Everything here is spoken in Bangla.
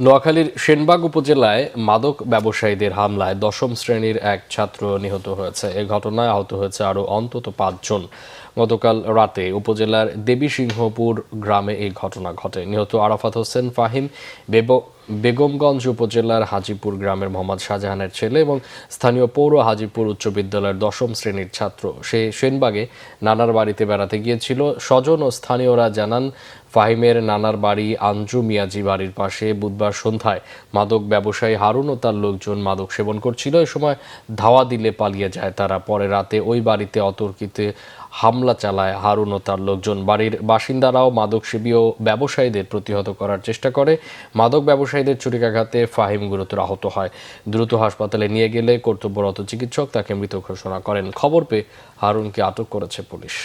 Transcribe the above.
নোয়াখালীর সেনবাগ উপজেলায় মাদক ব্যবসায়ীদের হামলায় দশম শ্রেণীর এক ছাত্র নিহত হয়েছে। এ ঘটনায় আহত হয়েছে আরও অন্তত ৫ জন। গতকাল রাতে উপজেলার দেবীসিংহপুর গ্রামে এই ঘটনা ঘটে। নিহত আরাফাত হোসেন ফাহিম বেগমগঞ্জ উপজেলার হাজীপুর গ্রামের মোহাম্মদ শাহজাহানের ছেলে এবং স্থানীয় পৌর হাজীপুর উচ্চ বিদ্যালয়ের দশম শ্রেণীর ছাত্র। সে সেনবাগে নানার বাড়িতে বেড়াতে গিয়েছিল। স্বজন ও স্থানীয়রা জানান, ফাহিমের নানার বাড়ি আঞ্জু মিয়াজি বাড়ির পাশে বুধবার সন্ধ্যায় মাদক ব্যবসায়ী হারুন ও তার লোকজন মাদক সেবন করছিল। এ সময় ধাওয়া দিলে পালিয়ে যায় তারা। পরে রাতে ওই বাড়িতে অতর্কিতে হামলা চালায় হারুন ও তার লোকজন। বাড়ির বাসিন্দারাও মাদকসেবী ও ব্যবসায়ীদের প্রতিহত করার চেষ্টা করে। মাদক ব্যবসায়ীদের ছুরিকাঘাতে ফাহিম গুরুতর আহত হয়। দ্রুত হাসপাতালে নিয়ে গেলে কর্তব্যরত চিকিৎসক তাকে মৃত ঘোষণা করেন। খবর পেয়ে হারুনকে আটক করেছে পুলিশ।